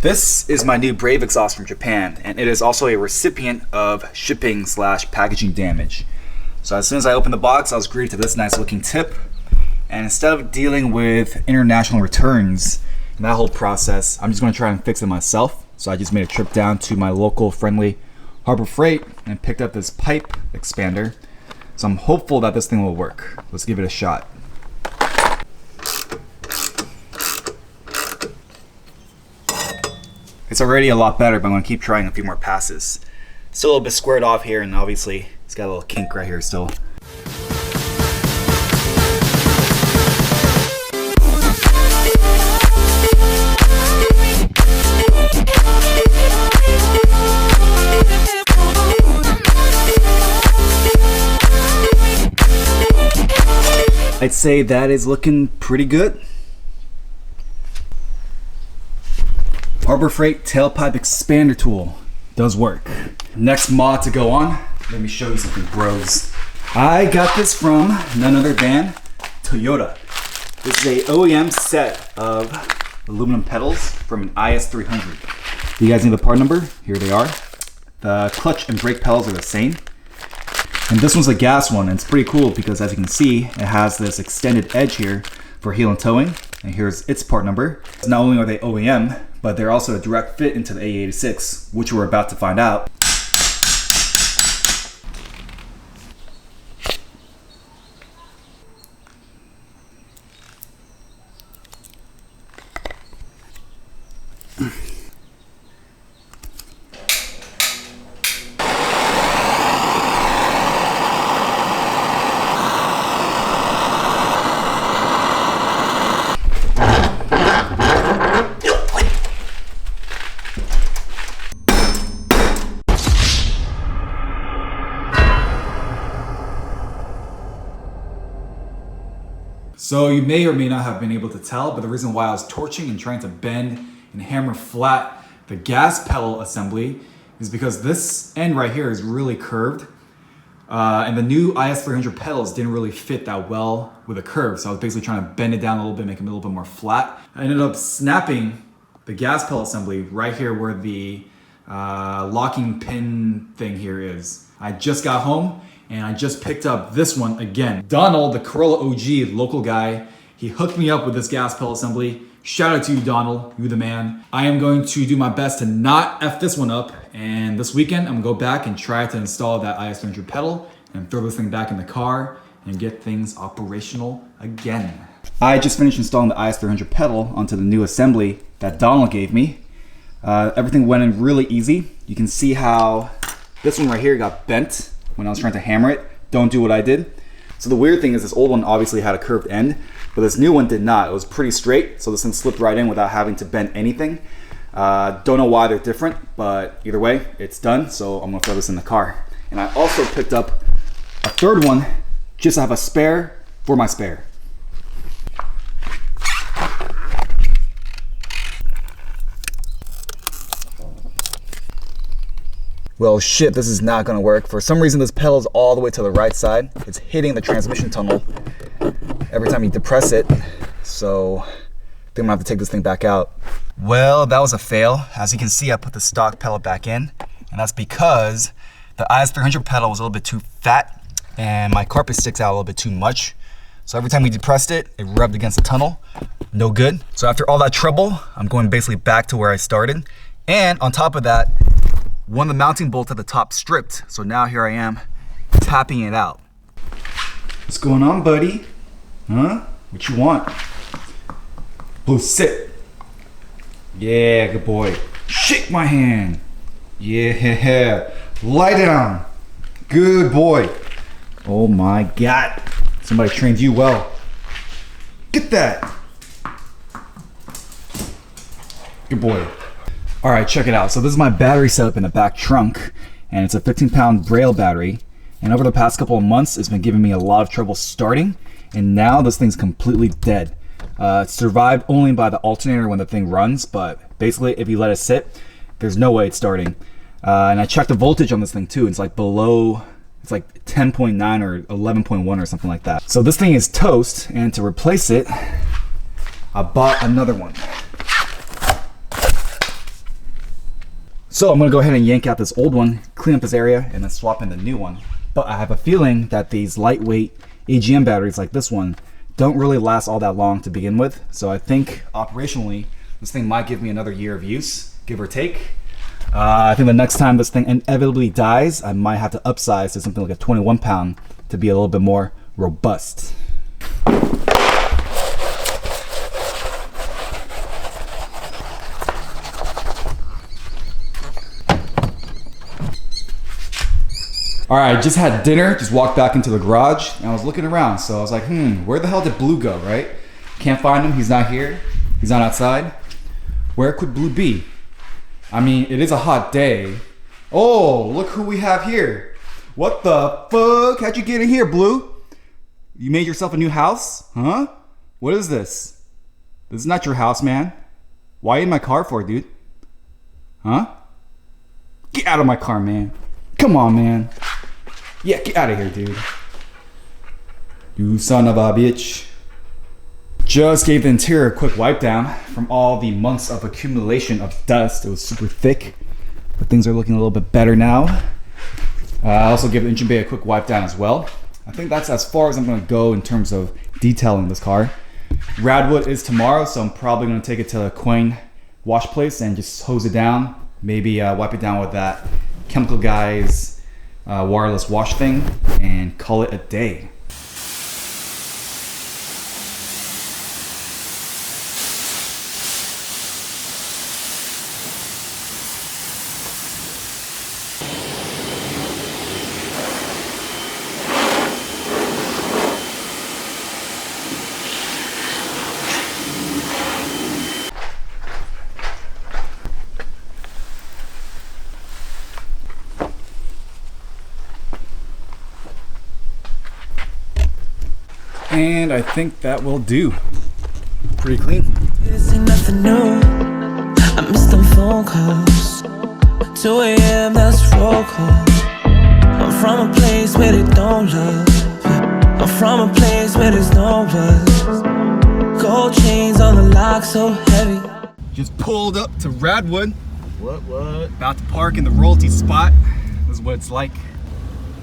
This is my new Brave exhaust from Japan, and it is also a recipient of shipping/packaging damage. So as soon as I opened the box, I was greeted to this nice looking tip. And instead of dealing with international returns and that whole process, I'm just going to try and fix it myself. So I just made a trip down to my local friendly Harbor Freight and picked up this pipe expander. So I'm hopeful that this thing will work. Let's give it a shot. It's already a lot better, but I'm going to keep trying a few more passes. Still a little bit squared off here, and obviously it's got a little kink right here still. I'd say that is looking pretty good. Harbor Freight tailpipe expander tool does work. Next mod to go on, let me show you something, bros. I got this from none other than Toyota. This is a OEM set of aluminum pedals from an IS300. You guys need the part number? Here they are. The clutch and brake pedals are the same. And this one's a gas one, and it's pretty cool because as you can see, it has this extended edge here for heel and towing. And here's its part number. Not only are they OEM, but they're also a direct fit into the AE86, which we're about to find out. So you may or may not have been able to tell, but the reason why I was torching and trying to bend and hammer flat the gas pedal assembly is because this end right here is really curved. And the new IS300 pedals didn't really fit that well with a curve. So I was basically trying to bend it down a little bit, make it a little bit more flat. I ended up snapping the gas pedal assembly right here where the locking pin thing here is. I just got home and I just picked up this one again. Donald, the Corolla OG local guy, he hooked me up with this gas pedal assembly. Shout out to you, Donald, you the man. I am going to do my best to not F this one up, and this weekend I'm gonna go back and try to install that IS300 pedal and throw this thing back in the car and get things operational again. I just finished installing the IS300 pedal onto the new assembly that Donald gave me. Everything went in really easy. You can see how this one right here got bent when I was trying to hammer it. Don't do what I did. So the weird thing is this old one obviously had a curved end, but this new one did not. It was pretty straight, so this thing slipped right in without having to bend anything. Don't know why they're different, but either way, it's done, so I'm gonna throw this in the car. And I also picked up a third one just to have a spare for my spare. Well, shit, this is not gonna work. For some reason, this pedal is all the way to the right side. It's hitting the transmission tunnel every time you depress it. So I think I'm gonna have to take this thing back out. Well, that was a fail. As you can see, I put the stock pedal back in, and that's because the IS300 pedal was a little bit too fat and my carpet sticks out a little bit too much. So every time we depressed it, it rubbed against the tunnel. No good. So after all that trouble, I'm going basically back to where I started. And on top of that, one of the mounting bolts at the top stripped. So now here I am tapping it out. What's going on, buddy? Huh? What you want? Blue, sit. Yeah, good boy. Shake my hand. Yeah. Lie down. Good boy. Oh my God. Somebody trained you well. Get that. Good boy. All right, check it out. So this is my battery setup in the back trunk, and it's a 15-pound Braille battery. And over the past couple of months, it's been giving me a lot of trouble starting, and now this thing's completely dead. It's survived only by the alternator when the thing runs, but basically if you let it sit, there's no way it's starting. And I checked the voltage on this thing too. It's like below, it's like 10.9 or 11.1 or something like that. So this thing is toast, and to replace it, I bought another one. So I'm gonna go ahead and yank out this old one, clean up this area, and then swap in the new one. But I have a feeling that these lightweight AGM batteries like this one don't really last all that long to begin with. So I think operationally, this thing might give me another year of use, give or take. I think the next time this thing inevitably dies, I might have to upsize to something like a 21 pound to be a little bit more robust. All right, just had dinner, just walked back into the garage, and I was looking around. So I was like, where the hell did Blue go, right? Can't find him, he's not here. He's not outside. Where could Blue be? I mean, it is a hot day. Oh, look who we have here. What the fuck? How'd you get in here, Blue? You made yourself a new house? Huh? What is this? This is not your house, man. Why are you in my car for, dude? Huh? Get out of my car, man. Come on, man. Yeah, get out of here, dude. You son of a bitch. Just gave the interior a quick wipe down from all the months of accumulation of dust. It was super thick, but things are looking a little bit better now. I also gave the engine bay a quick wipe down as well. I think that's as far as I'm gonna go in terms of detailing this car. Radwood is tomorrow, so I'm probably gonna take it to a Quain wash place and just hose it down. Maybe wipe it down with that Chemical Guys wireless wash thing and call it a day. And I think that will do. Pretty clean. This ain't nothing new. I miss them phone calls. 2 a.m. that's roll call. I'm from a place where they don't love. I'm from a place where there's no buzz. Gold chains on the lock so heavy. Just pulled up to Radwood. What? About to park in the royalty spot. This is what it's like.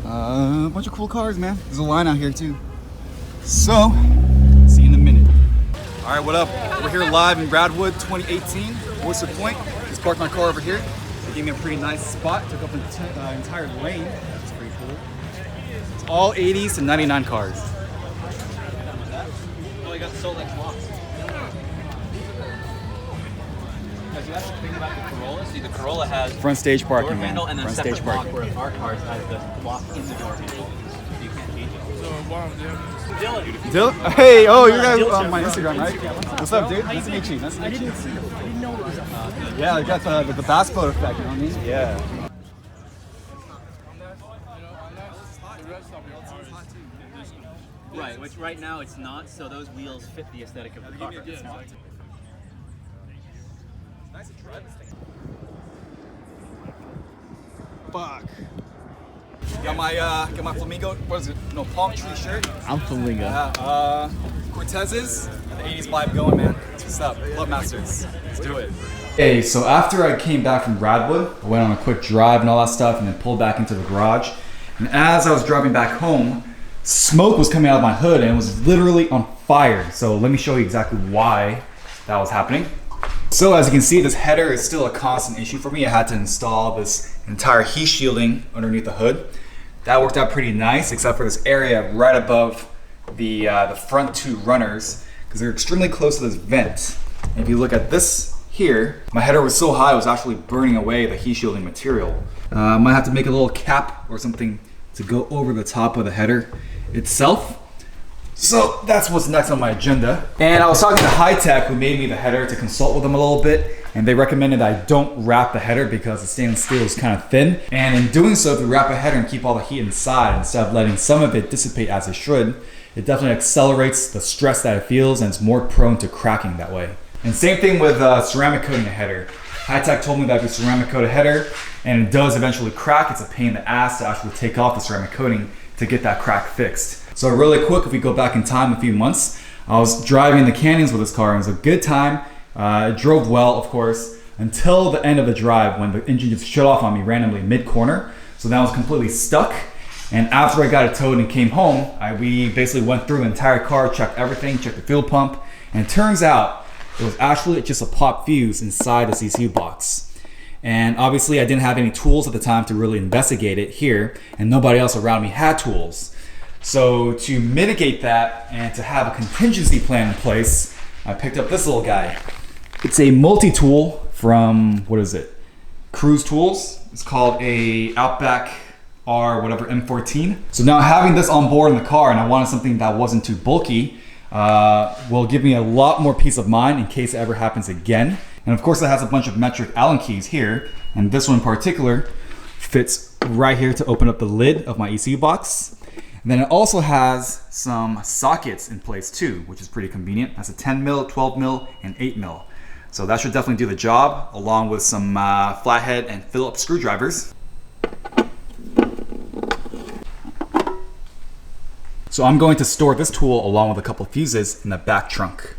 A bunch of cool cars, man. There's a line out here too. So, see you in a minute. All right, what up? We're here live in Radwood 2018, Oyster Point. Just parked my car over here. They gave me a pretty nice spot. Took up an entire lane. That's pretty cool. It's all 80s to 99 cars. Oh, you got the Solex locks. Because that's the thing about the Corolla. See, the Corolla has Front stage parking, door man. handle and then Front separate stage lock, parking. whereas our cars has the lock in the door handle. So you can't change it. So, wow, Dylan. Dylan? Hey, oh, you're guys on my Instagram, right? What's up, dude? Nice to meet you. Nice to meet you. I didn't know it was a Yeah, they got the bass boat effect, you know what I mean? Yeah. Right, which right now it's not, so those wheels fit the aesthetic of the car. It's not. Nice to drive this thing. Fuck. Got my flamingo. What is it? No, palm tree shirt. I'm Flamingo. Cortez's. The 80s vibe going, man. That's what's up. Love Masters. Let's do it. Hey, so after I came back from Radwood, I went on a quick drive and all that stuff, and then pulled back into the garage. And as I was driving back home, smoke was coming out of my hood, and it was literally on fire. So let me show you exactly why that was happening. So as you can see, this header is still a constant issue for me. I had to install this entire heat shielding underneath the hood. That worked out pretty nice, except for this area right above the front two runners, because they're extremely close to this vent. And if you look at this here, my header was so high it was actually burning away the heat shielding material. I might have to make a little cap or something to go over the top of the header itself. So that's what's next on my agenda. And I was talking to High Tech, who made me the header, to consult with them a little bit, and they recommended I don't wrap the header because the stainless steel is kind of thin. And in doing so, if you wrap a header and keep all the heat inside instead of letting some of it dissipate as it should, it definitely accelerates the stress that it feels, and it's more prone to cracking that way. And same thing with ceramic coating a header. High Tech told me that if you ceramic coat a header and it does eventually crack, it's a pain in the ass to actually take off the ceramic coating to get that crack fixed. So really quick, if we go back in time a few months, I was driving the canyons with this car, and it was a good time. It drove well, of course, until the end of the drive when the engine just shut off on me randomly mid-corner. So now I was completely stuck. And after I got it towed and came home, we basically went through the entire car, checked everything, checked the fuel pump, and it turns out it was actually just a pop fuse inside the ECU box. And obviously I didn't have any tools at the time to really investigate it here, and nobody else around me had tools. So to mitigate that and to have a contingency plan in place, I picked up this little guy. It's a multi-tool from, what is it? Cruise Tools. It's called a Outback R whatever M14. So now having this on board in the car, and I wanted something that wasn't too bulky, will give me a lot more peace of mind in case it ever happens again. And of course it has a bunch of metric Allen keys here, and this one in particular fits right here to open up the lid of my ECU box. And then it also has some sockets in place too, which is pretty convenient. That's a 10 mil, 12 mil, and 8 mil. So that should definitely do the job, along with some flathead and Phillips screwdrivers. So I'm going to store this tool along with a couple of fuses in the back trunk.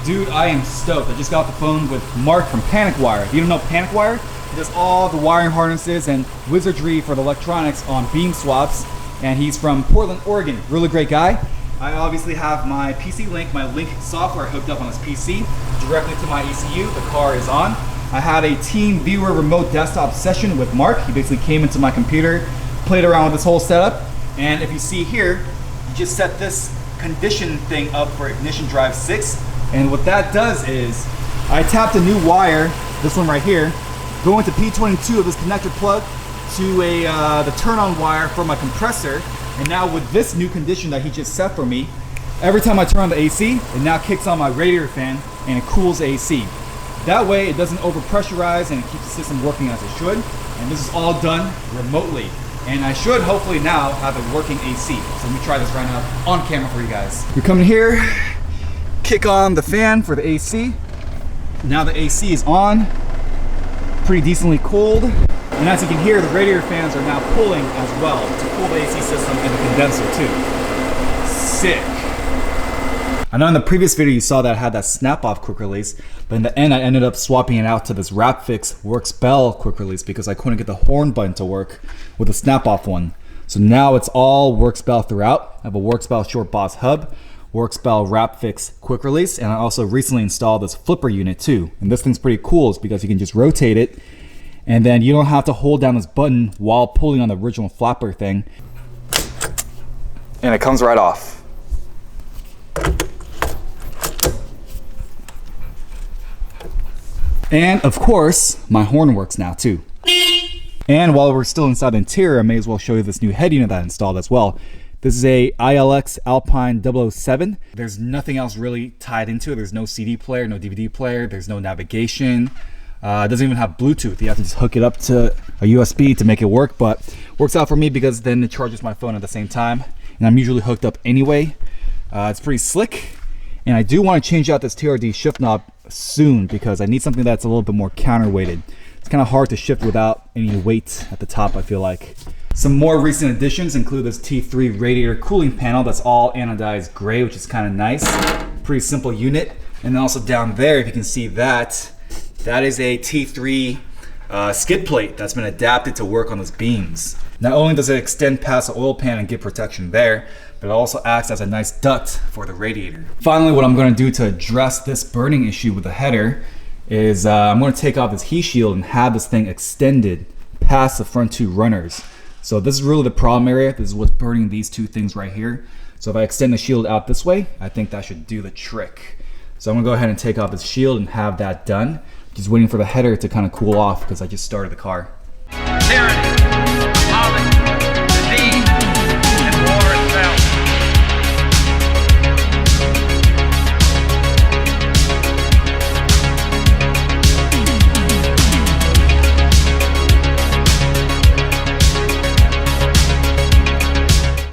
Dude, I am stoked. I just got off the phone with Mark from Panic Wire. If you don't know Panic Wire, he does all the wiring harnesses and wizardry for the electronics on beam swaps, and he's from Portland, Oregon. Really great guy. I obviously have my PC Link, my Link software hooked up on this PC directly to my ECU. The car is on. I had a Team Viewer remote desktop session with Mark. He basically came into my computer, played around with this whole setup, and if you see here, you just set this condition thing up for ignition drive 6. And what that does is, I tapped a new wire, this one right here, go into P22 of this connector plug to the turn-on wire for my compressor. And now with this new condition that he just set for me, every time I turn on the AC, it now kicks on my radiator fan and it cools the AC. That way it doesn't overpressurize and it keeps the system working as it should. And this is all done remotely. And I should hopefully now have a working AC. So let me try this right now on camera for you guys. We come in here, kick on the fan for the AC. Now the AC is on, pretty decently cooled. And as you can hear, the radiator fans are now pulling as well to cool the AC system and the condenser too. Sick. I know in the previous video you saw that I had that snap-off quick release, but in the end I ended up swapping it out to this Rapfix Works Bell quick release because I couldn't get the horn button to work with the snap-off one. So now it's all Works Bell throughout. I have a Works Bell Short Boss hub, Works Bell Rapfix quick release, and I also recently installed this flipper unit too. And this thing's pretty cool because you can just rotate it and then you don't have to hold down this button while pulling on the original flapper thing. And it comes right off. And of course, my horn works now too. And while we're still inside the interior, I may as well show you this new head unit that I installed as well. This is a ILX Alpine 007. There's nothing else really tied into it. There's no CD player, no DVD player, there's no navigation. It doesn't even have Bluetooth. You have to just hook it up to a USB to make it work, but works out for me because then it charges my phone at the same time. And I'm usually hooked up anyway. It's pretty slick. And I do want to change out this TRD shift knob soon because I need something that's a little bit more counterweighted. It's kind of hard to shift without any weight at the top, I feel like. Some more recent additions include this T3 radiator cooling panel that's all anodized gray, which is kind of nice. Pretty simple unit. And then also down there, if you can see that, that is a T3 skid plate that's been adapted to work on those beams. Not only does it extend past the oil pan and give protection there, but it also acts as a nice duct for the radiator. Finally, what I'm going to do to address this burning issue with the header is I'm going to take off this heat shield and have this thing extended past the front two runners. So this is really the problem area. This is what's burning these two things right here. So if I extend the shield out this way, I think that should do the trick. So I'm gonna go ahead and take off this shield and have that done. Just waiting for the header to kind of cool off because I just started the car.